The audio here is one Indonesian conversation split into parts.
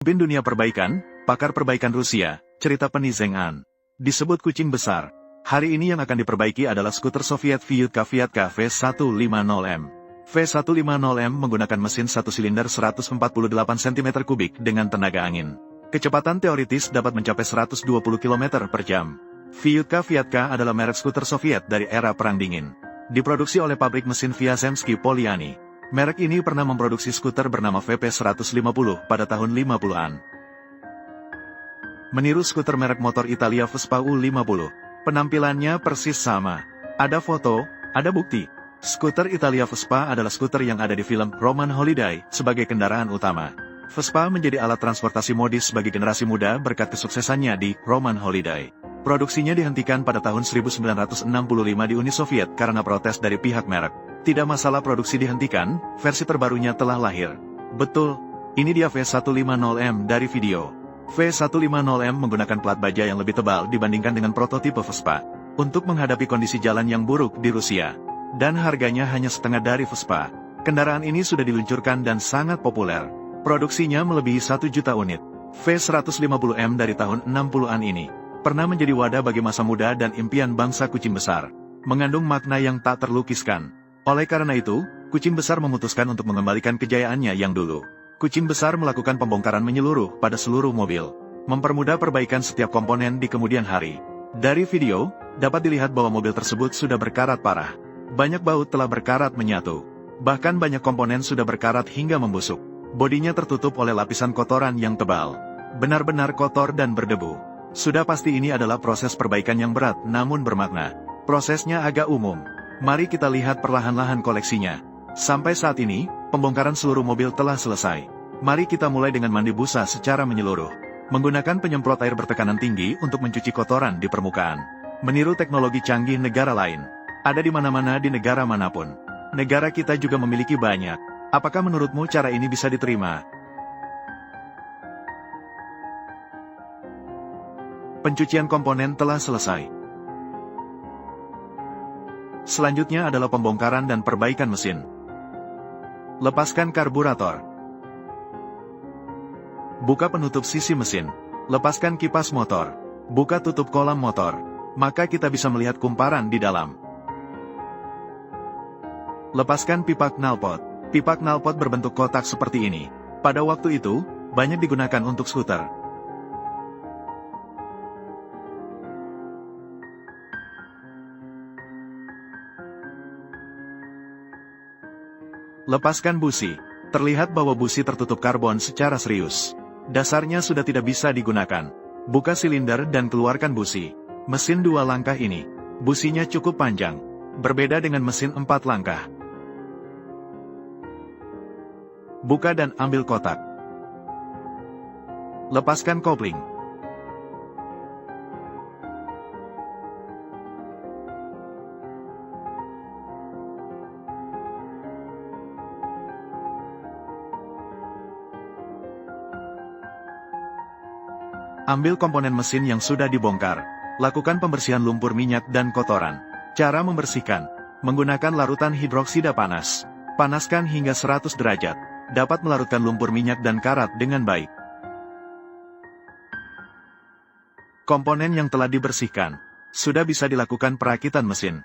Pemimpin dunia perbaikan, pakar perbaikan Rusia, cerita Penny Zheng'an. Disebut kucing besar. Hari ini yang akan diperbaiki adalah skuter Soviet Vyutka Viatka V150M. V150M menggunakan mesin 1 silinder 148 cm3 dengan tenaga angin. Kecepatan teoritis dapat mencapai 120 km per jam. Vyutka Viatka adalah merek skuter Soviet dari era Perang Dingin. Diproduksi oleh pabrik mesin Vyazemsky Polyani. Merek ini pernah memproduksi skuter bernama VP150 pada tahun 50-an. Meniru skuter merek motor Italia Vespa U50, penampilannya persis sama. Ada foto, ada bukti. Skuter Italia Vespa adalah skuter yang ada di film Roman Holiday sebagai kendaraan utama. Vespa menjadi alat transportasi modis bagi generasi muda berkat kesuksesannya di Roman Holiday. Produksinya dihentikan pada tahun 1965 di Uni Soviet karena protes dari pihak merek. Tidak masalah produksi dihentikan, versi terbarunya telah lahir. Betul, ini dia V150M dari video. V150M menggunakan plat baja yang lebih tebal dibandingkan dengan prototipe Vespa, untuk menghadapi kondisi jalan yang buruk di Rusia. Dan harganya hanya setengah dari Vespa. Kendaraan ini sudah diluncurkan dan sangat populer. Produksinya melebihi 1 juta unit. V150M dari tahun 60-an ini pernah menjadi wadah bagi masa muda dan impian bangsa kucing besar. Mengandung makna yang tak terlukiskan. Oleh karena itu, kucing besar memutuskan untuk mengembalikan kejayaannya yang dulu. Kucing besar melakukan pembongkaran menyeluruh pada seluruh mobil, mempermudah perbaikan setiap komponen di kemudian hari. Dari video, dapat dilihat bahwa mobil tersebut sudah berkarat parah. Banyak baut telah berkarat menyatu. Bahkan banyak komponen sudah berkarat hingga membusuk. Bodinya tertutup oleh lapisan kotoran yang tebal. Benar-benar kotor dan berdebu. Sudah pasti ini adalah proses perbaikan yang berat namun bermakna. Prosesnya agak umum. Mari kita lihat perlahan-lahan koleksinya. Sampai saat ini, pembongkaran seluruh mobil telah selesai. Mari kita mulai dengan mandi busa secara menyeluruh. Menggunakan penyemprot air bertekanan tinggi untuk mencuci kotoran di permukaan. Meniru teknologi canggih negara lain. Ada di mana-mana di negara manapun. Negara kita juga memiliki banyak. Apakah menurutmu cara ini bisa diterima? Pencucian komponen telah selesai. Selanjutnya adalah pembongkaran dan perbaikan mesin. Lepaskan karburator. Buka penutup sisi mesin. Lepaskan kipas motor. Buka tutup kolam motor. Maka kita bisa melihat kumparan di dalam. Lepaskan pipa knalpot. Pipa knalpot berbentuk kotak seperti ini. Pada waktu itu, banyak digunakan untuk skuter. Lepaskan busi. Terlihat bahwa busi tertutup karbon secara serius. Dasarnya sudah tidak bisa digunakan. Buka silinder dan keluarkan busi. Mesin 2 langkah ini. Businya cukup panjang. Berbeda dengan mesin 4 langkah. Buka dan ambil kotak. Lepaskan kopling. Ambil komponen mesin yang sudah dibongkar. Lakukan pembersihan lumpur minyak dan kotoran. Cara membersihkan. Menggunakan larutan hidroksida panas. Panaskan hingga 100 derajat. Dapat melarutkan lumpur minyak dan karat dengan baik. Komponen yang telah dibersihkan. Sudah bisa dilakukan perakitan mesin.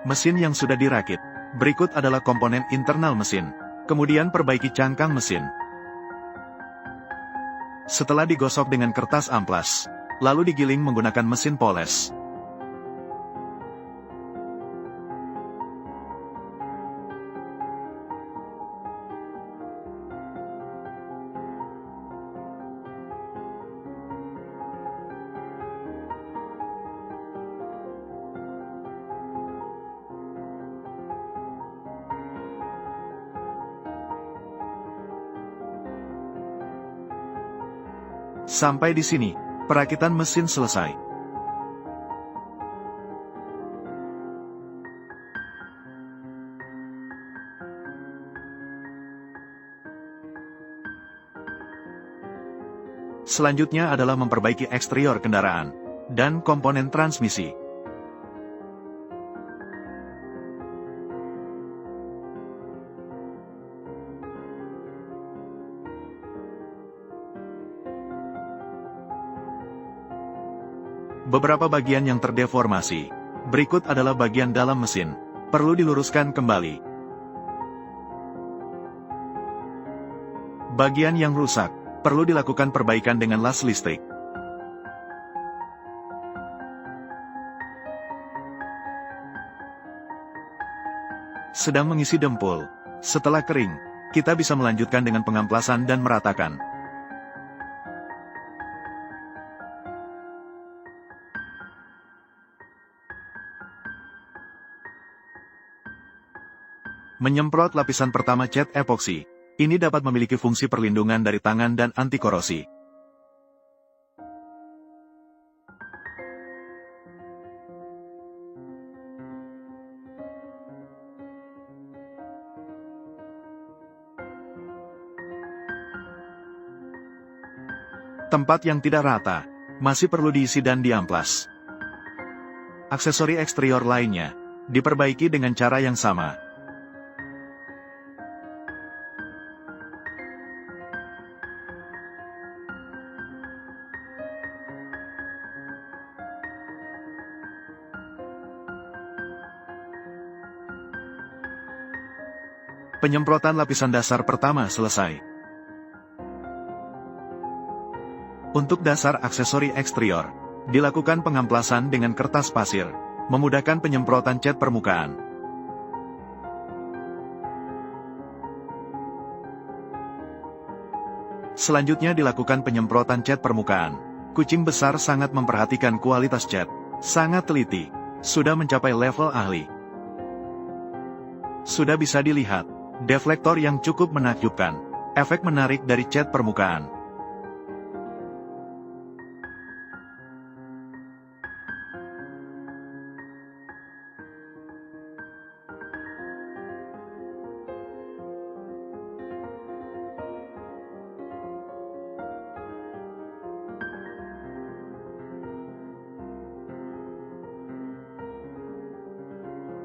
Mesin yang sudah dirakit. Berikut adalah komponen internal mesin. Kemudian perbaiki cangkang mesin. Setelah digosok dengan kertas amplas, lalu digiling menggunakan mesin poles. Sampai di sini, perakitan mesin selesai. Selanjutnya adalah memperbaiki eksterior kendaraan dan komponen transmisi. Beberapa bagian yang terdeformasi. Berikut adalah bagian dalam mesin. Perlu diluruskan kembali. Bagian yang rusak. Perlu dilakukan perbaikan dengan las listrik. Sedang mengisi dempul. Setelah kering, kita bisa melanjutkan dengan pengamplasan dan meratakan. Menyemprot lapisan pertama cat epoksi. Ini dapat memiliki fungsi perlindungan dari tangan dan anti korosi. Tempat yang tidak rata masih perlu diisi dan diamplas. Aksesori eksterior lainnya diperbaiki dengan cara yang sama. Penyemprotan lapisan dasar pertama selesai. Untuk dasar aksesori eksterior, dilakukan pengamplasan dengan kertas pasir, memudahkan penyemprotan cat permukaan. Selanjutnya dilakukan penyemprotan cat permukaan. Kucing besar sangat memperhatikan kualitas cat, sangat teliti, sudah mencapai level ahli. Sudah bisa dilihat deflektor yang cukup menakjubkan, efek menarik dari cat permukaan.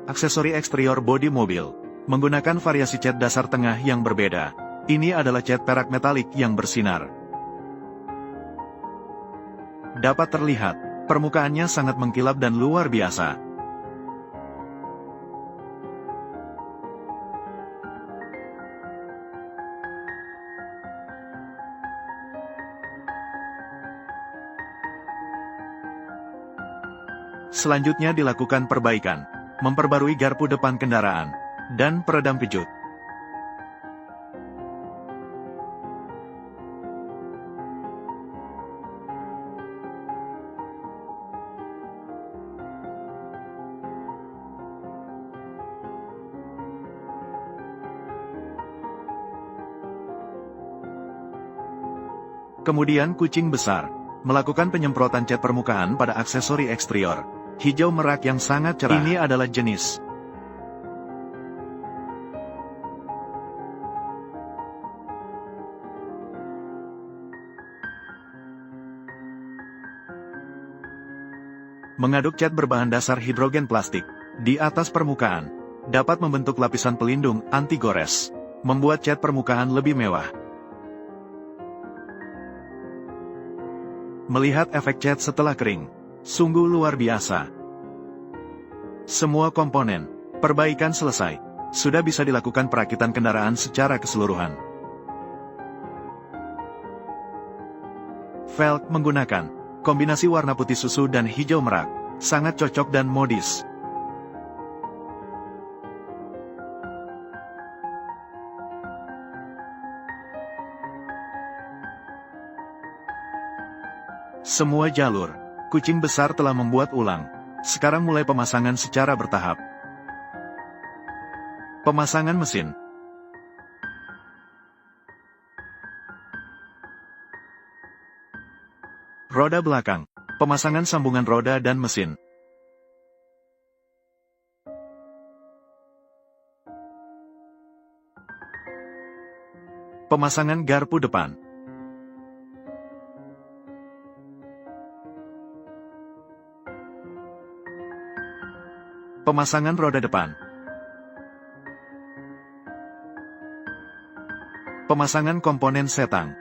Aksesori eksterior bodi mobil menggunakan variasi cat dasar tengah yang berbeda. Ini adalah cat perak metalik yang bersinar. Dapat terlihat, permukaannya sangat mengkilap dan luar biasa. Selanjutnya dilakukan perbaikan, memperbarui garpu depan kendaraan, dan peredam kejut. Kemudian kucing besar melakukan penyemprotan cat permukaan pada aksesori eksterior. Hijau merak yang sangat cerah. Ini adalah jenis mengaduk cat berbahan dasar hidrogen plastik di atas permukaan dapat membentuk lapisan pelindung anti gores, membuat cat permukaan lebih mewah. Melihat efek cat setelah kering, sungguh luar biasa. Semua komponen, perbaikan selesai. Sudah bisa dilakukan perakitan kendaraan secara keseluruhan. Velg menggunakan kombinasi warna putih susu dan hijau merak, sangat cocok dan modis. Semua jalur, kucing besar telah membuat ulang. Sekarang mulai pemasangan secara bertahap. Pemasangan mesin. Roda belakang. Pemasangan sambungan roda dan mesin. Pemasangan garpu depan. Pemasangan roda depan. Pemasangan komponen setang.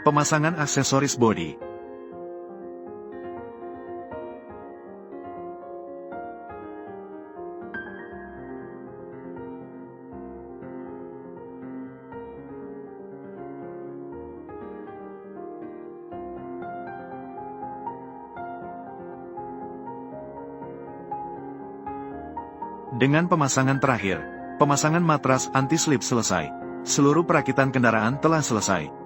Pemasangan aksesoris bodi. Dengan pemasangan terakhir, pemasangan matras anti-slip selesai. Seluruh perakitan kendaraan telah selesai.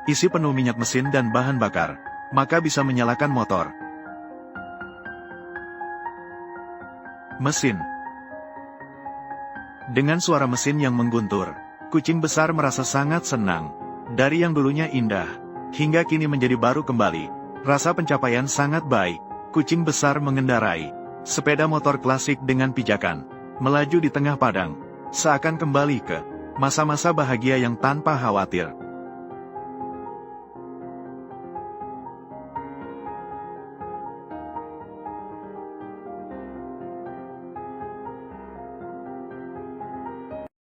Isi penuh minyak mesin dan bahan bakar, maka bisa menyalakan motor. Mesin. Dengan suara mesin yang mengguntur, kucing besar merasa sangat senang. Dari yang dulunya indah, hingga kini menjadi baru kembali. Rasa pencapaian sangat baik. Kucing besar mengendarai sepeda motor klasik dengan pijakan, melaju di tengah padang, seakan kembali ke masa-masa bahagia yang tanpa khawatir.